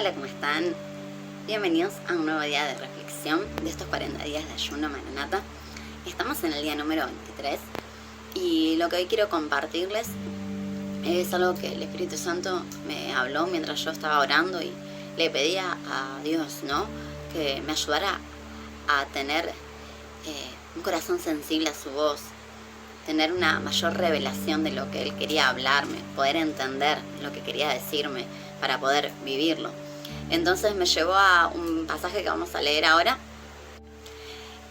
Hola, ¿cómo están? Bienvenidos a un nuevo día de reflexión de estos 40 días de ayuno Maranata. Estamos en el día número 23 y lo que hoy quiero compartirles es algo que el Espíritu Santo me habló mientras yo estaba orando y le pedía a Dios, ¿no? Que me ayudara a tener un corazón sensible a su voz, tener una mayor revelación de lo que Él quería hablarme, poder entender lo que quería decirme para poder vivirlo. Entonces me llevó a un pasaje que vamos a leer ahora,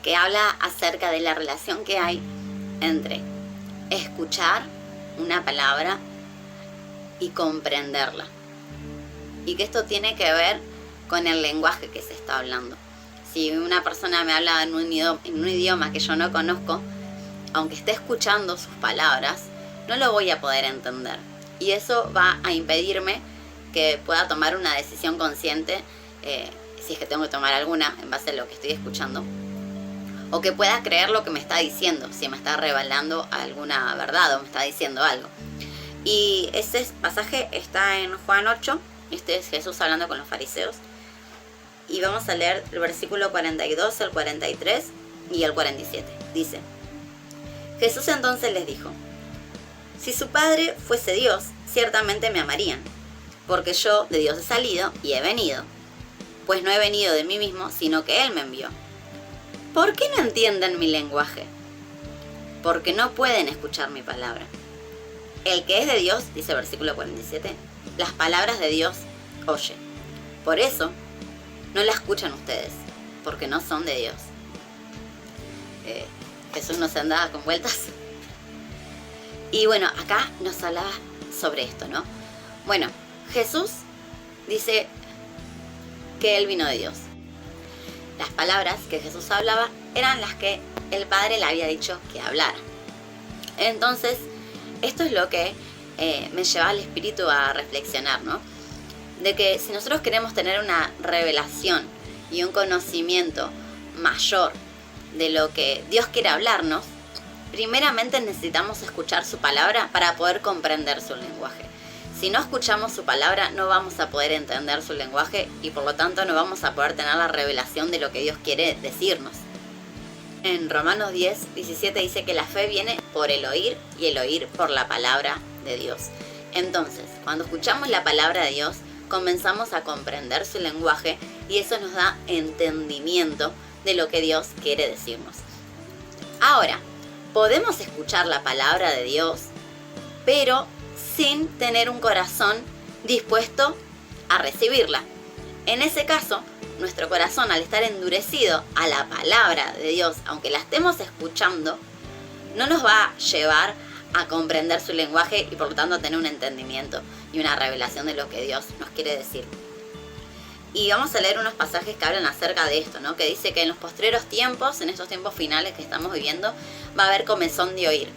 que habla acerca de la relación que hay entre escuchar una palabra y comprenderla. Y que esto tiene que ver con el lenguaje que se está hablando. Si una persona me habla en un idioma que yo no conozco, aunque esté escuchando sus palabras, no lo voy a poder entender. Y eso va a impedirme que pueda tomar una decisión consciente, si es que tengo que tomar alguna en base a lo que estoy escuchando, o que pueda creer lo que me está diciendo, si me está revelando alguna verdad o me está diciendo algo. Y ese pasaje está en Juan 8, este es Jesús hablando con los fariseos, y vamos a leer el versículo 42, el 43 y el 47. Dice: Jesús entonces les dijo: si su Padre fuese Dios, ciertamente me amarían, porque yo de Dios he salido y he venido, pues no he venido de mí mismo, sino que Él me envió. ¿Por qué no entienden mi lenguaje? Porque no pueden escuchar mi palabra. El que es de Dios, dice el versículo 47, las palabras de Dios oye. Por eso no la escuchan ustedes, porque no son de Dios. Jesús no se andaba con vueltas. Y bueno, acá nos hablaba sobre esto, ¿no? Bueno, Jesús dice que Él vino de Dios. Las palabras que Jesús hablaba eran las que el Padre le había dicho que hablara. Entonces, esto es lo que me lleva al Espíritu a reflexionar, ¿no? De que si nosotros queremos tener una revelación y un conocimiento mayor de lo que Dios quiere hablarnos, primeramente necesitamos escuchar su palabra para poder comprender su lenguaje. Si no escuchamos su palabra, no vamos a poder entender su lenguaje y por lo tanto no vamos a poder tener la revelación de lo que Dios quiere decirnos. En Romanos 10, 17 dice que la fe viene por el oír y el oír por la palabra de Dios. Entonces, cuando escuchamos la palabra de Dios, comenzamos a comprender su lenguaje y eso nos da entendimiento de lo que Dios quiere decirnos. Ahora, podemos escuchar la palabra de Dios, pero sin tener un corazón dispuesto a recibirla. En ese caso, nuestro corazón, al estar endurecido a la palabra de Dios, aunque la estemos escuchando, no nos va a llevar a comprender su lenguaje y por lo tanto a tener un entendimiento y una revelación de lo que Dios nos quiere decir. Y vamos a leer unos pasajes que hablan acerca de esto, ¿no? Que dice que en los postreros tiempos, en estos tiempos finales que estamos viviendo, va a haber comezón de oír.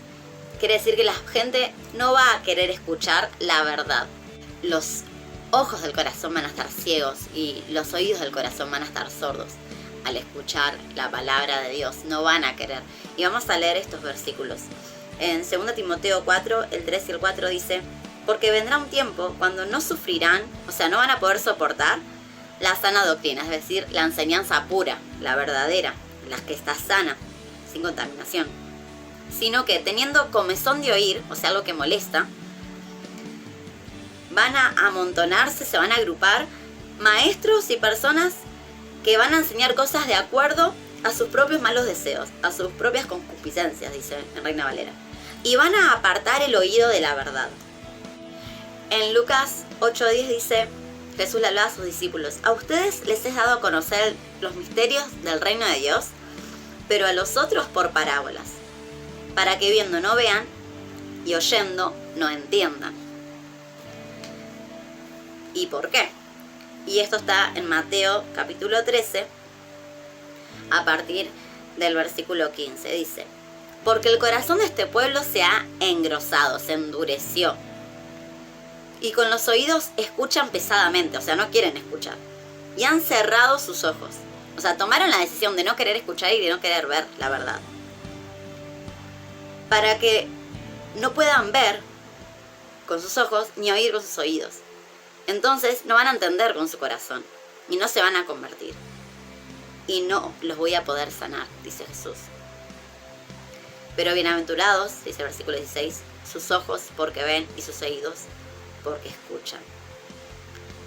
Quiere decir que la gente no va a querer escuchar la verdad. Los ojos del corazón van a estar ciegos y los oídos del corazón van a estar sordos. Al escuchar la palabra de Dios, no van a querer. Y vamos a leer estos versículos. En 2 Timoteo 4, el 3 y el 4 dice: porque vendrá un tiempo cuando no sufrirán, o sea, no van a poder soportar la sana doctrina, es decir, la enseñanza pura, la verdadera, la que está sana, sin contaminación, sino que teniendo comezón de oír, o sea, algo que molesta, van a amontonarse, se van a agrupar maestros y personas que van a enseñar cosas de acuerdo a sus propios malos deseos, a sus propias concupiscencias, dice en Reina Valera, y van a apartar el oído de la verdad. En Lucas 8:10 dice: Jesús le hablaba a sus discípulos: a ustedes les he dado a conocer los misterios del reino de Dios, pero a los otros por parábolas, para que viendo no vean y oyendo no entiendan. ¿Y por qué? Y esto está en Mateo capítulo 13, a partir del versículo 15. Dice: porque el corazón de este pueblo se ha engrosado, se endureció, y con los oídos escuchan pesadamente, o sea, no quieren escuchar, y han cerrado sus ojos. O sea, tomaron la decisión de no querer escuchar y de no querer ver la verdad, para que no puedan ver con sus ojos ni oír con sus oídos, Entonces no van a entender con su corazón y no se van a convertir. Y no los voy a poder sanar, dice Jesús. Pero bienaventurados, dice el versículo 16, sus ojos porque ven y sus oídos porque escuchan.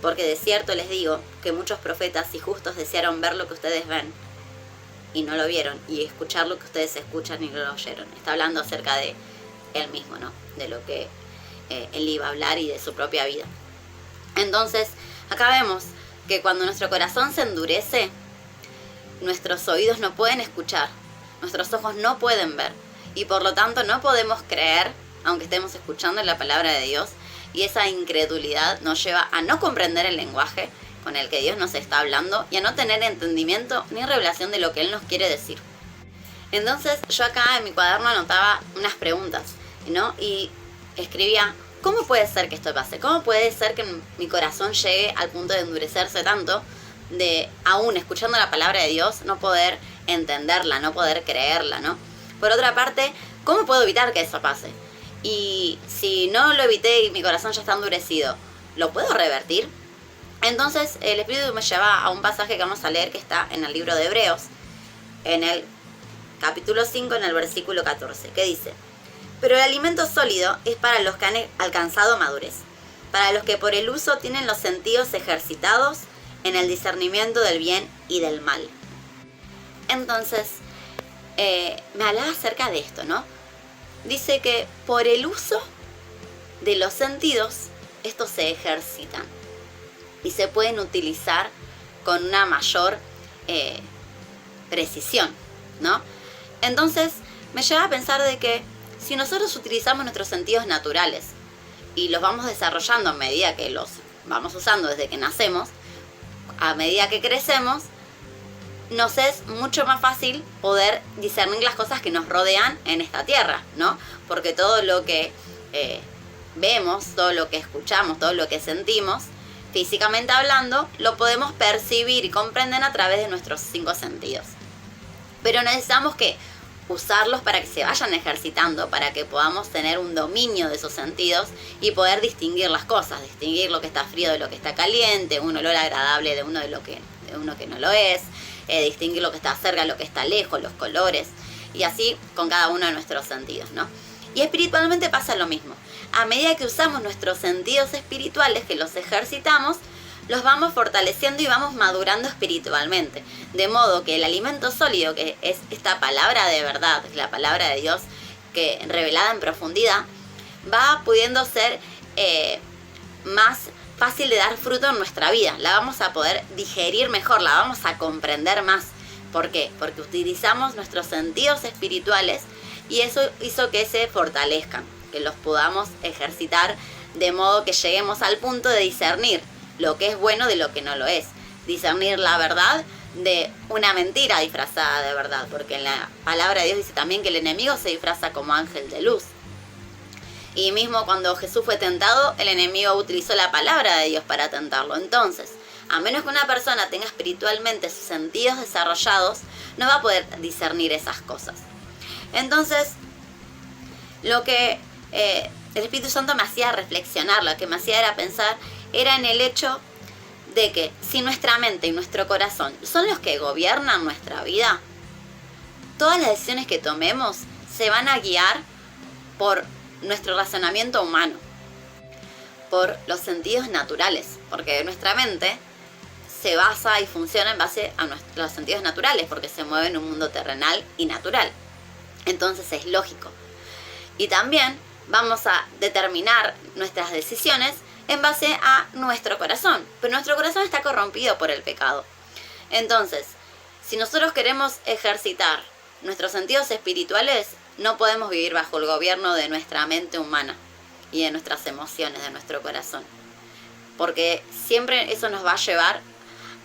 Porque de cierto les digo que muchos profetas y justos desearon ver lo que ustedes ven y no lo vieron, y escuchar lo que ustedes escuchan y no lo oyeron. Está hablando acerca de él mismo, ¿no? De lo que él iba a hablar y de su propia vida. Entonces, acá vemos que cuando nuestro corazón se endurece, nuestros oídos no pueden escuchar, nuestros ojos no pueden ver, y por lo tanto no podemos creer, aunque estemos escuchando la palabra de Dios, y esa incredulidad nos lleva a no comprender el lenguaje con el que Dios nos está hablando y a no tener entendimiento ni revelación de lo que Él nos quiere decir. Entonces yo acá en mi cuaderno anotaba unas preguntas, ¿no? Y escribía, ¿cómo puede ser que esto pase? ¿Cómo puede ser que mi corazón llegue al punto de endurecerse tanto, de aún escuchando la palabra de Dios no poder entenderla, no poder creerla, ¿no? Por otra parte, ¿cómo puedo evitar que eso pase? Y si no lo evité y mi corazón ya está endurecido, ¿lo puedo revertir? Entonces el Espíritu me lleva a un pasaje que vamos a leer que está en el libro de Hebreos, en el capítulo 5, en el versículo 14, que dice: pero el alimento sólido es para los que han alcanzado madurez, para los que por el uso tienen los sentidos ejercitados en el discernimiento del bien y del mal. Entonces, me hablaba acerca de esto, ¿no? Dice que por el uso de los sentidos, estos se ejercitan y se pueden utilizar con una mayor precisión, ¿no? Entonces, me lleva a pensar de que si nosotros utilizamos nuestros sentidos naturales y los vamos desarrollando a medida que los vamos usando desde que nacemos, a medida que crecemos, nos es mucho más fácil poder discernir las cosas que nos rodean en esta tierra, ¿no? Porque todo lo que vemos, todo lo que escuchamos, todo lo que sentimos, físicamente hablando, lo podemos percibir y comprender a través de nuestros 5 sentidos. Pero necesitamos que usarlos para que se vayan ejercitando, para que podamos tener un dominio de esos sentidos y poder distinguir las cosas, distinguir lo que está frío de lo que está caliente, un olor agradable de uno que no lo es, distinguir lo que está cerca, lo que está lejos, los colores, y así con cada uno de nuestros sentidos, ¿no? Y espiritualmente pasa lo mismo. A medida que usamos nuestros sentidos espirituales, que los ejercitamos, los vamos fortaleciendo y vamos madurando espiritualmente. De modo que el alimento sólido, que es esta palabra de verdad, la palabra de Dios, que revelada en profundidad, va pudiendo ser más fácil de dar fruto en nuestra vida. La vamos a poder digerir mejor, la vamos a comprender más. ¿Por qué? Porque utilizamos nuestros sentidos espirituales y eso hizo que se fortalezcan, que los podamos ejercitar de modo que lleguemos al punto de discernir lo que es bueno de lo que no lo es. Discernir la verdad de una mentira disfrazada de verdad, porque en la palabra de Dios dice también que el enemigo se disfraza como ángel de luz. Y mismo cuando Jesús fue tentado, el enemigo utilizó la palabra de Dios para tentarlo. Entonces, a menos que una persona tenga espiritualmente sus sentidos desarrollados, no va a poder discernir esas cosas. Entonces, lo que el Espíritu Santo me hacía reflexionar, lo que me hacía era pensar, era en el hecho de que si nuestra mente y nuestro corazón son los que gobiernan nuestra vida, todas las decisiones que tomemos se van a guiar por nuestro razonamiento humano, por los sentidos naturales, porque nuestra mente se basa y funciona en base a los sentidos naturales, porque se mueve en un mundo terrenal y natural. Entonces es lógico. Y también vamos a determinar nuestras decisiones en base a nuestro corazón, pero nuestro corazón está corrompido por el pecado. Entonces, si nosotros queremos ejercitar nuestros sentidos espirituales, no podemos vivir bajo el gobierno de nuestra mente humana y de nuestras emociones, de nuestro corazón. Porque siempre eso nos va a llevar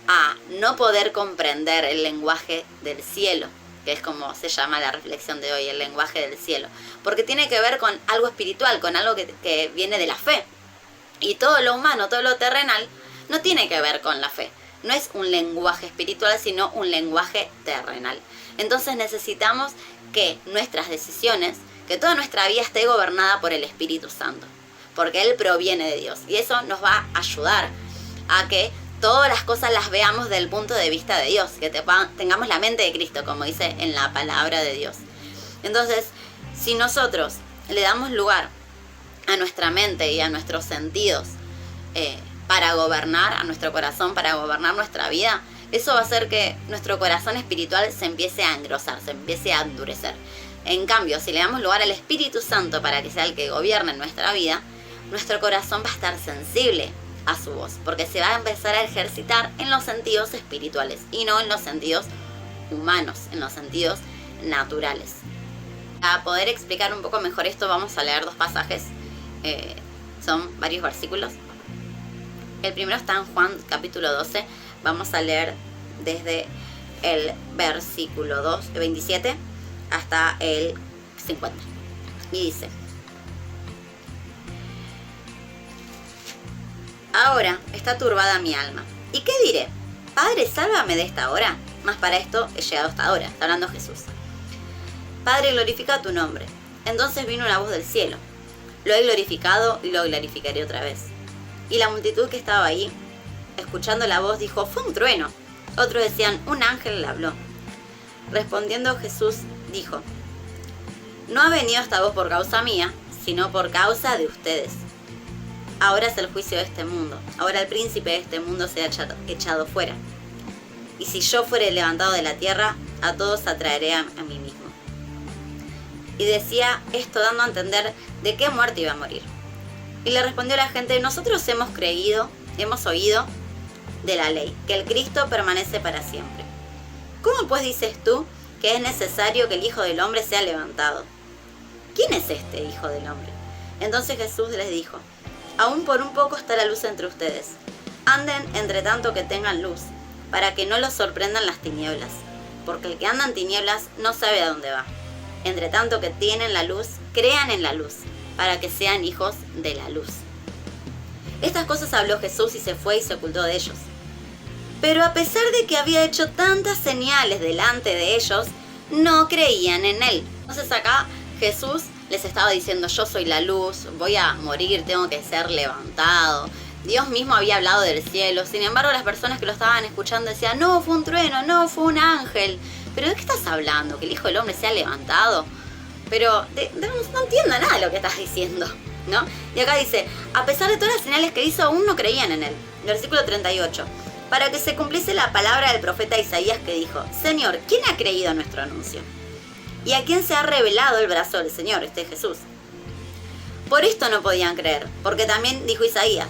a no poder comprender el lenguaje del cielo, que es como se llama la reflexión de hoy, el lenguaje del cielo. Porque tiene que ver con algo espiritual, con algo que viene de la fe. Y todo lo humano, todo lo terrenal, no tiene que ver con la fe. No es un lenguaje espiritual, sino un lenguaje terrenal. Entonces necesitamos que nuestras decisiones, que toda nuestra vida esté gobernada por el Espíritu Santo. porque Él proviene de Dios. Y eso nos va a ayudar a que todas las cosas las veamos desde el punto de vista de Dios, que tengamos la mente de Cristo, como dice en la palabra de Dios. Entonces, si nosotros le damos lugar a nuestra mente y a nuestros sentidos para gobernar, a nuestro corazón, para gobernar nuestra vida, eso va a hacer que nuestro corazón espiritual se empiece a engrosar, se empiece a endurecer. En cambio, si le damos lugar al Espíritu Santo para que sea el que gobierne nuestra vida, nuestro corazón va a estar sensible a su voz, porque se va a empezar a ejercitar en los sentidos espirituales y no en los sentidos humanos, en los sentidos naturales. Para poder explicar un poco mejor esto, vamos a leer 2 pasajes, son varios versículos. El primero está en Juan capítulo 12, vamos a leer desde el versículo 27 hasta el 50. Y dice: ahora está turbada mi alma. ¿Y qué diré? Padre, sálvame de esta hora. Mas para esto he llegado hasta ahora. Está hablando Jesús. Padre, glorifica tu nombre. Entonces vino una voz del cielo. Lo he glorificado y lo glorificaré otra vez. Y la multitud que estaba ahí, escuchando la voz, dijo: fue un trueno. Otros decían: un ángel le habló. Respondiendo Jesús dijo: no ha venido esta voz por causa mía, sino por causa de ustedes. Ahora es el juicio de este mundo. Ahora el príncipe de este mundo será echado fuera. Y si yo fuere levantado de la tierra, a todos atraeré a mí mismo. Y decía esto dando a entender de qué muerte iba a morir. Y le respondió la gente: nosotros hemos oído de la ley, que el Cristo permanece para siempre. ¿Cómo pues dices tú que es necesario que el Hijo del Hombre sea levantado? ¿Quién es este Hijo del Hombre? Entonces Jesús les dijo: aún por un poco está la luz entre ustedes. Anden entre tanto que tengan luz, para que no los sorprendan las tinieblas. Porque el que anda en tinieblas no sabe a dónde va. Entre tanto que tienen la luz, crean en la luz, para que sean hijos de la luz. Estas cosas habló Jesús y se fue y se ocultó de ellos. Pero a pesar de que había hecho tantas señales delante de ellos, no creían en él. Entonces acá Jesús les estaba diciendo: yo soy la luz, voy a morir, tengo que ser levantado. Dios mismo había hablado del cielo. Sin embargo, las personas que lo estaban escuchando decían: no, fue un trueno, no, fue un ángel. ¿Pero de qué estás hablando? ¿Que el Hijo del Hombre se ha levantado? Pero no entiendo nada de lo que estás diciendo, ¿no? Y acá dice: a pesar de todas las señales que hizo, aún no creían en él. Versículo 38. Para que se cumpliese la palabra del profeta Isaías, que dijo: Señor, ¿quién ha creído nuestro anuncio? ¿Y a quién se ha revelado el brazo del Señor? Este es Jesús. Por esto no podían creer, porque también dijo Isaías: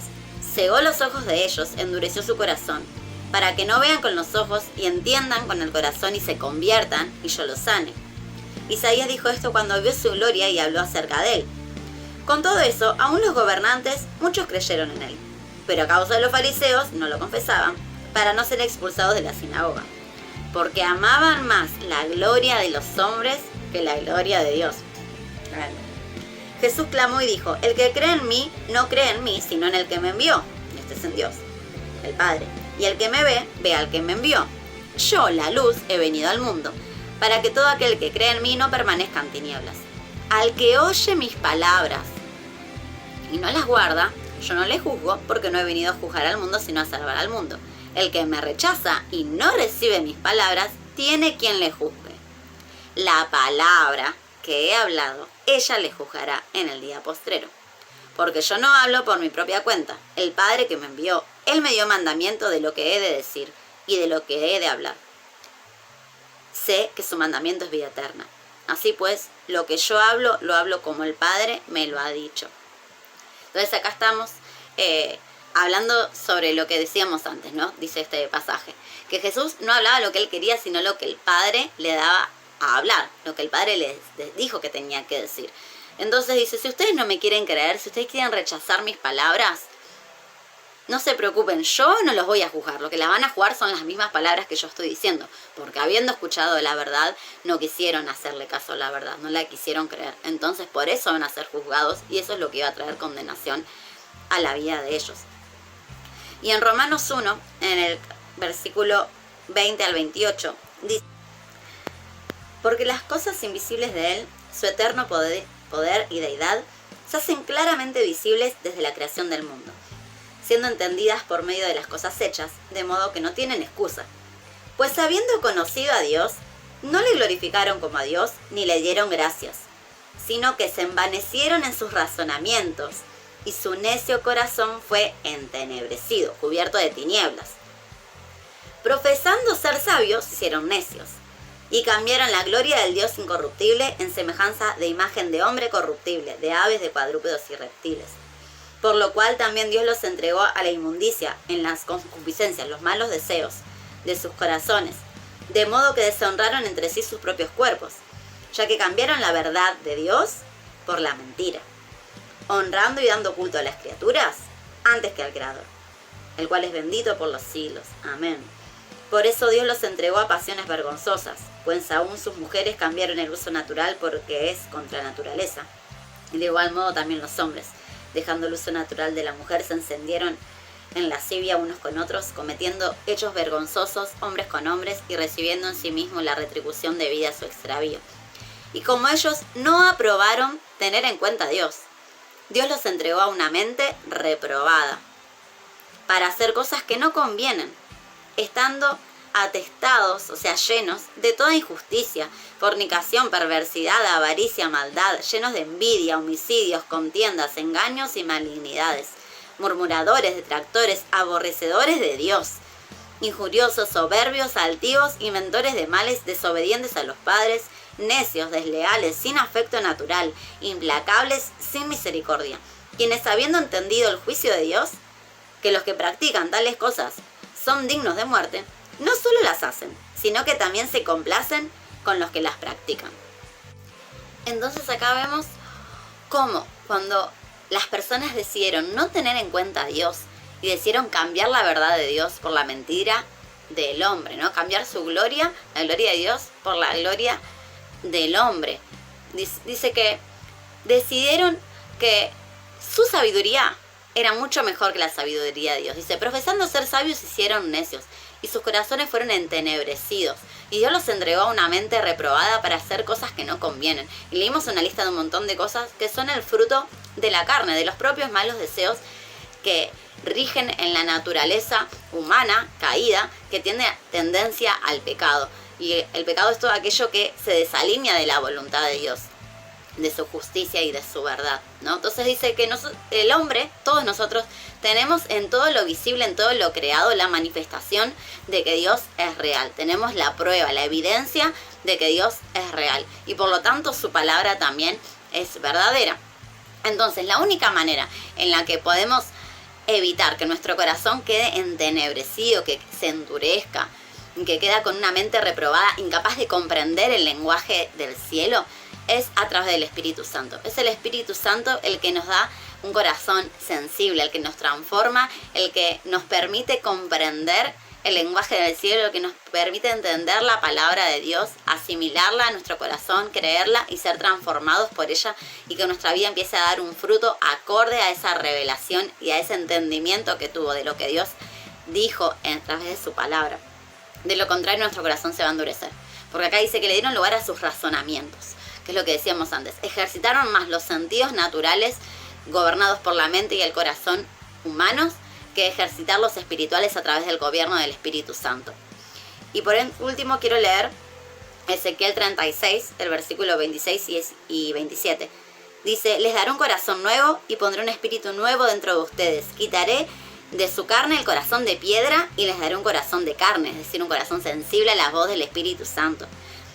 cegó los ojos de ellos, endureció su corazón, para que no vean con los ojos y entiendan con el corazón y se conviertan, y yo los sane. Isaías dijo esto cuando vio su gloria y habló acerca de él. Con todo eso, aún los gobernantes, muchos creyeron en él, pero a causa de los fariseos no lo confesaban, para no ser expulsados de la sinagoga, porque amaban más la gloria de los hombres que la gloria de Dios. Jesús clamó y dijo: el que cree en mí, no cree en mí, sino en el que me envió. Este es en Dios, el Padre. Y el que me ve, ve al que me envió. Yo, la luz, he venido al mundo, para que todo aquel que cree en mí no permanezca en tinieblas. Al que oye mis palabras y no las guarda, yo no le juzgo, porque no he venido a juzgar al mundo, sino a salvar al mundo. El que me rechaza y no recibe mis palabras, tiene quien le juzgue. La palabra que he hablado, ella le juzgará en el día postrero. Porque yo no hablo por mi propia cuenta. El Padre que me envió, Él me dio mandamiento de lo que he de decir y de lo que he de hablar. Sé que su mandamiento es vida eterna. Así pues, lo que yo hablo, lo hablo como el Padre me lo ha dicho. Entonces acá estamos hablando sobre lo que decíamos antes, ¿no? Dice este pasaje, que Jesús no hablaba lo que él quería, sino lo que el Padre le daba a hablar, lo que el Padre les dijo que tenía que decir. Entonces dice: si ustedes no me quieren creer, si ustedes quieren rechazar mis palabras, no se preocupen, yo no los voy a juzgar. Lo que las van a juzgar son las mismas palabras que yo estoy diciendo, porque habiendo escuchado la verdad, no quisieron hacerle caso a la verdad, no la quisieron creer. Entonces por eso van a ser juzgados, y eso es lo que iba a traer condenación a la vida de ellos. Y en Romanos 1, en el versículo 20 al 28, dice: porque las cosas invisibles de Él, su eterno poder y deidad, se hacen claramente visibles desde la creación del mundo, siendo entendidas por medio de las cosas hechas, de modo que no tienen excusa. Pues habiendo conocido a Dios, no le glorificaron como a Dios ni le dieron gracias, sino que se envanecieron en sus razonamientos, y su necio corazón fue entenebrecido, cubierto de tinieblas. Profesando ser sabios, se hicieron necios, y cambiaron la gloria del Dios incorruptible en semejanza de imagen de hombre corruptible, de aves, de cuadrúpedos y reptiles. Por lo cual también Dios los entregó a la inmundicia, en las concupiscencias, los malos deseos de sus corazones, de modo que deshonraron entre sí sus propios cuerpos, ya que cambiaron la verdad de Dios por la mentira, honrando y dando culto a las criaturas antes que al Creador, el cual es bendito por los siglos. Amén. Por eso Dios los entregó a pasiones vergonzosas, pues aún sus mujeres cambiaron el uso natural porque es contra naturaleza. Y de igual modo también los hombres, dejando el uso natural de la mujer, se encendieron en lascivia unos con otros, cometiendo hechos vergonzosos hombres con hombres y recibiendo en sí mismos la retribución debida a su extravío. Y como ellos no aprobaron tener en cuenta a Dios, Dios los entregó a una mente reprobada para hacer cosas que no convienen, estando atestados, o sea, llenos de toda injusticia, fornicación, perversidad, avaricia, maldad, llenos de envidia, homicidios, contiendas, engaños y malignidades, murmuradores, detractores, aborrecedores de Dios, injuriosos, soberbios, altivos, inventores de males, desobedientes a los padres, necios, desleales, sin afecto natural, implacables, sin misericordia, quienes habiendo entendido el juicio de Dios, que los que practican tales cosas son dignos de muerte, no solo las hacen, sino que también se complacen con los que las practican. Entonces acá vemos cómo cuando las personas decidieron no tener en cuenta a Dios y decidieron cambiar la verdad de Dios por la mentira del hombre, ¿no? Cambiar su gloria, la gloria de Dios, por la gloria del hombre. Dice que decidieron que su sabiduría era mucho mejor que la sabiduría de Dios. Dice, profesando ser sabios, se hicieron necios, y sus corazones fueron entenebrecidos. Y Dios los entregó a una mente reprobada para hacer cosas que no convienen. Y leímos una lista de un montón de cosas que son el fruto de la carne, de los propios malos deseos que rigen en la naturaleza humana caída, que tiene tendencia al pecado. Y el pecado es todo aquello que se desalinea de la voluntad de Dios, de su justicia y de su verdad, ¿no? Entonces dice que el hombre, todos nosotros, tenemos en todo lo visible, en todo lo creado, la manifestación de que Dios es real. Tenemos la prueba, la evidencia de que Dios es real. Y por lo tanto su palabra también es verdadera. Entonces la única manera en la que podemos evitar que nuestro corazón quede entenebrecido, que se endurezca, que queda con una mente reprobada, incapaz de comprender el lenguaje del cielo, es a través del Espíritu Santo. Es el Espíritu Santo el que nos da un corazón sensible, el que nos transforma, el que nos permite comprender el lenguaje del cielo, el que nos permite entender la palabra de Dios, asimilarla a nuestro corazón, creerla y ser transformados por ella, y que nuestra vida empiece a dar un fruto acorde a esa revelación y a ese entendimiento que tuvo de lo que Dios dijo a través de su palabra. De lo contrario, nuestro corazón se va a endurecer. Porque acá dice que le dieron lugar a sus razonamientos, que es lo que decíamos antes. Ejercitaron más los sentidos naturales gobernados por la mente y el corazón humanos que ejercitar los espirituales a través del gobierno del Espíritu Santo. Y por último quiero leer Ezequiel 36, el versículo 26 y 27. Dice, les daré un corazón nuevo y pondré un espíritu nuevo dentro de ustedes. Quitaré de su carne el corazón de piedra y les daré un corazón de carne, es decir, un corazón sensible a la voz del Espíritu Santo.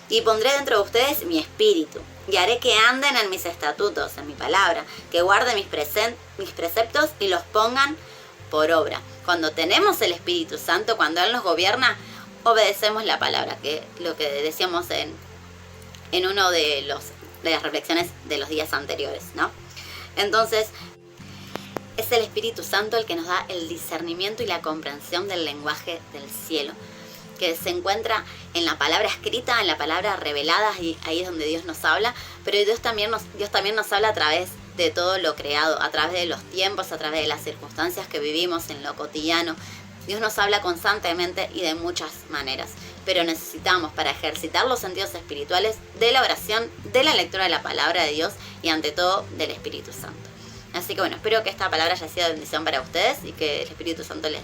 Y pondré dentro de ustedes mi espíritu, y haré que anden en mis estatutos, en mi palabra, que guarden mis preceptos y los pongan por obra. Cuando tenemos el Espíritu Santo, cuando Él nos gobierna, obedecemos la palabra, que es lo que decíamos en uno de las reflexiones de los días anteriores, ¿no? Entonces, es el Espíritu Santo el que nos da el discernimiento y la comprensión del lenguaje del cielo, que se encuentra en la palabra escrita, en la palabra revelada, y ahí es donde Dios nos habla, pero Dios también nos habla a través de todo lo creado, a través de los tiempos, a través de las circunstancias que vivimos en lo cotidiano. Dios nos habla constantemente y de muchas maneras, pero necesitamos, para ejercitar los sentidos espirituales, de la oración, de la lectura de la palabra de Dios y ante todo del Espíritu Santo. Así que bueno, espero que esta palabra haya sido de bendición para ustedes y que el Espíritu Santo les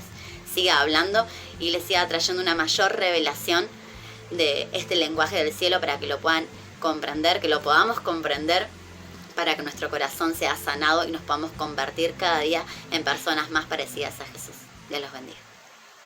siga hablando y les siga trayendo una mayor revelación de este lenguaje del cielo para que lo puedan comprender, que lo podamos comprender, para que nuestro corazón sea sanado y nos podamos convertir cada día en personas más parecidas a Jesús. Dios los bendiga.